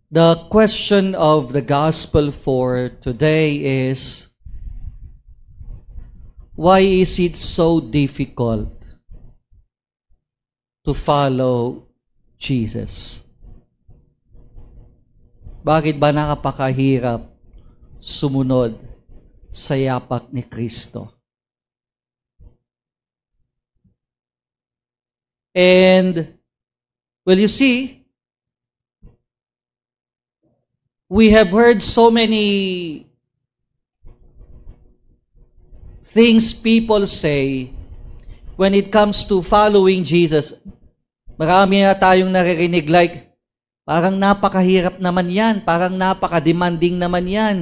The question of the gospel for today is, why is it so difficult to follow Jesus? Bakit ba nakapakahirap sumunod sa yapak ni Kristo? And, well, you see, we have heard so many things people say when it comes to following Jesus. Marami na tayong naririnig like, parang napakahirap naman yan, parang napaka-demanding naman yan,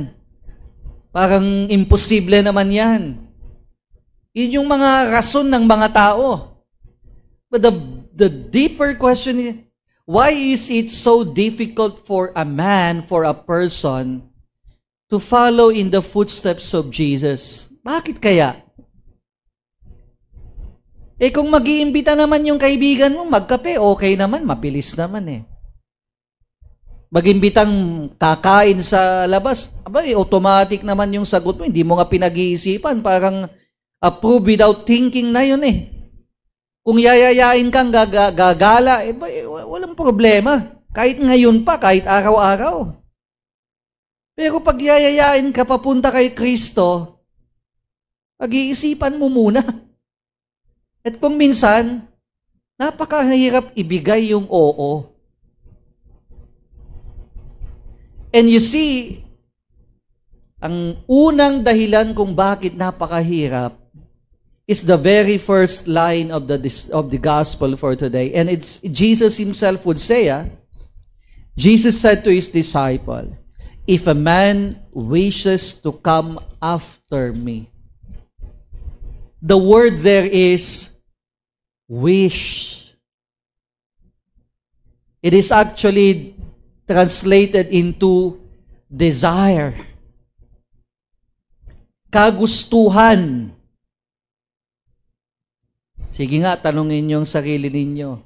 parang imposible naman yan. Yun yung mga rason ng mga tao. But the deeper question is, why is it so difficult for a man, for a person, to follow in the footsteps of Jesus? Bakit kaya? Kung mag-iimbita naman yung kaibigan mo, magkape, okay naman, mabilis naman eh. Mag-imbitang kakain sa labas, automatic naman yung sagot mo, hindi mo nga pinag-iisipan, parang approve without thinking na yun eh. Kung yayayain kang gagala, walang problema. Kahit ngayon pa, kahit araw-araw. Pero pag yayayain ka papunta kay Kristo, pag-iisipan mo muna. At kung minsan, napakahirap ibigay yung oo. And you see, ang unang dahilan kung bakit napakahirap is the very first line of the gospel for today. And it's Jesus himself would say, Jesus said to his disciple, if a man wishes to come after me. The word there is wish. It is actually translated into desire. Kagustuhan. Sige nga, tanungin yung sarili ninyo.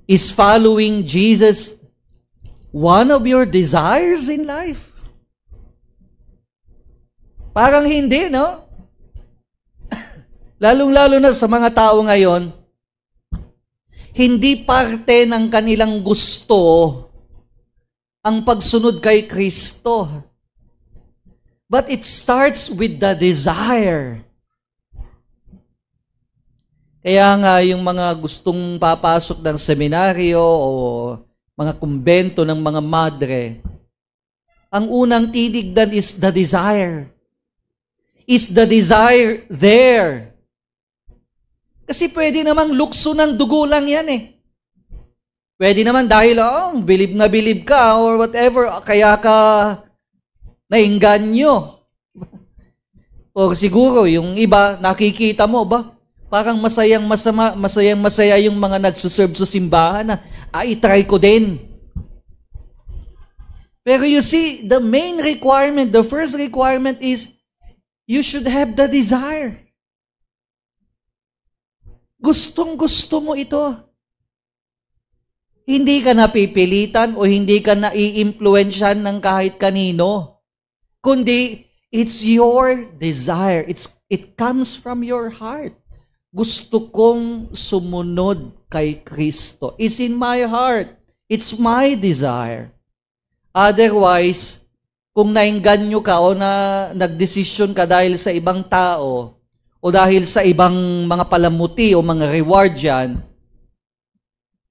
Is following Jesus one of your desires in life? Parang hindi, no? Lalong-lalo na sa mga tao ngayon, hindi parte ng kanilang gusto ang pagsunod kay Kristo. But it starts with the desire. Kaya nga yung mga gustong papasok ng seminaryo o mga kumbento ng mga madre, ang unang titignan is the desire. Is the desire there? Kasi pwede namang lukso ng dugo lang yan eh. Pwede naman dahil, bilib na bilib ka or whatever, kaya ka nainganyo. O siguro, yung iba, nakikita mo ba? Parang masayang-masaya yung mga nagsuserve sa simbahan na, try ko din. Pero you see, the main requirement, the first requirement is, you should have the desire. Gustong-gusto mo ito. Hindi ka napipilitan o hindi ka nai-impluensyahan ng kahit kanino. Kundi, it's your desire. It comes from your heart. Gusto kong sumunod kay Kristo. It's in my heart. It's my desire. Otherwise, kung nainganyo ka o nagdesisyon ka dahil sa ibang tao o dahil sa ibang mga palamuti o mga reward yan,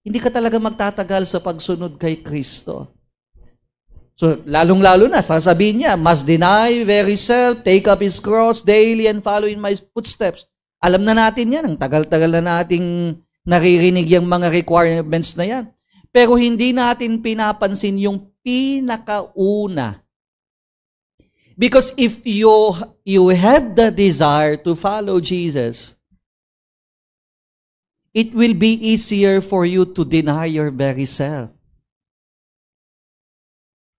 hindi ka talaga magtatagal sa pagsunod kay Kristo. So, lalong-lalo na, sasabihin niya, must deny very self, take up his cross daily and follow in my footsteps. Alam na natin yan, ang tagal-tagal na nating naririnig yung mga requirements na yan. Pero hindi natin pinapansin yung pinakauna. Because if you have the desire to follow Jesus, it will be easier for you to deny your very self.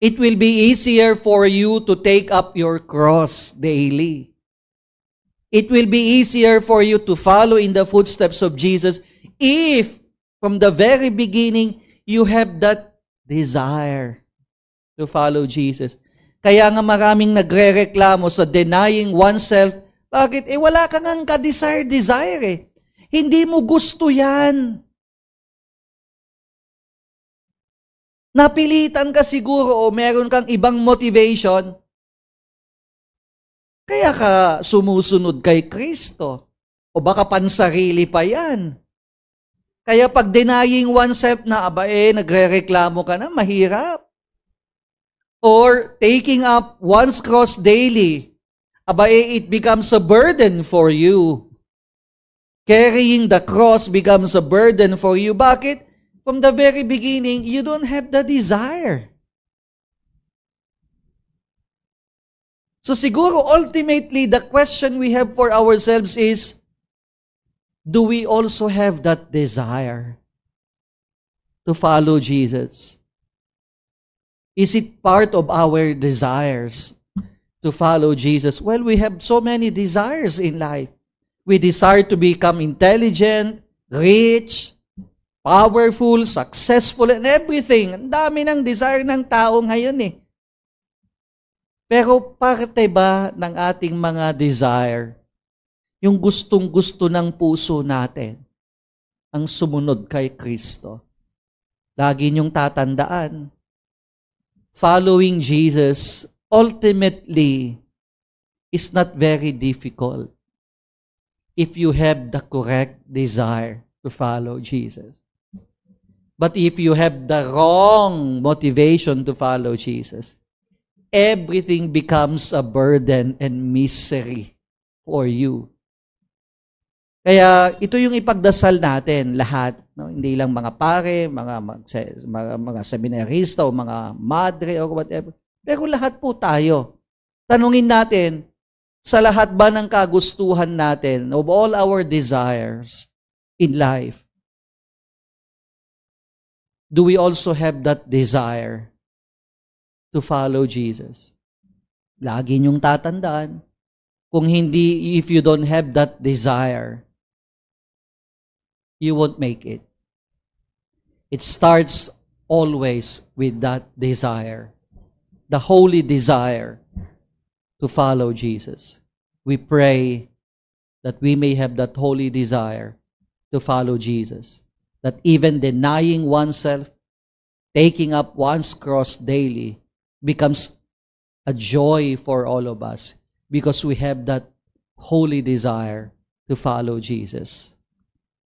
It will be easier for you to take up your cross daily. It will be easier for you to follow in the footsteps of Jesus if, from the very beginning, you have that desire. to follow Jesus. Kaya nga maraming nagre-reklamo sa denying oneself. Bakit? Wala ka ngang ka-desire eh. Hindi mo gusto yan. Napilitan ka siguro o meron kang ibang motivation. Kaya ka sumusunod kay Kristo. O baka pansarili pa yan. Kaya pag denying oneself na, nagre-reklamo ka na, mahirap. Or taking up one's cross daily, it becomes a burden for you. Carrying the cross becomes a burden for you. Bakit? From the very beginning, you don't have the desire. So siguro, ultimately, the question we have for ourselves is, do we also have that desire to follow Jesus? Is it part of our desires to follow Jesus? Well, we have so many desires in life. We desire to become intelligent, rich, powerful, successful, and everything. Ang dami ng desire ng tao ngayon eh. Pero parte ba ng ating mga desire, yung gustong-gusto ng puso natin, ang sumunod kay Kristo? Lagi niyong tatandaan, following Jesus ultimately is not very difficult if you have the correct desire to follow Jesus. But if you have the wrong motivation to follow Jesus, everything becomes a burden and misery for you. Kaya ito yung ipagdasal natin lahat, no? Hindi lang mga pare, mga seminarista o mga madre o whatever. Pero lahat po tayo. Tanungin natin, sa lahat ba ng kagustuhan natin, of all our desires in life, do we also have that desire to follow Jesus? Lagi niyong tatandaan, kung hindi, if you don't have that desire, you won't make it. It starts always with that desire, the holy desire to follow Jesus. We pray that we may have that holy desire to follow Jesus. That even denying oneself, taking up one's cross daily, becomes a joy for all of us because we have that holy desire to follow Jesus.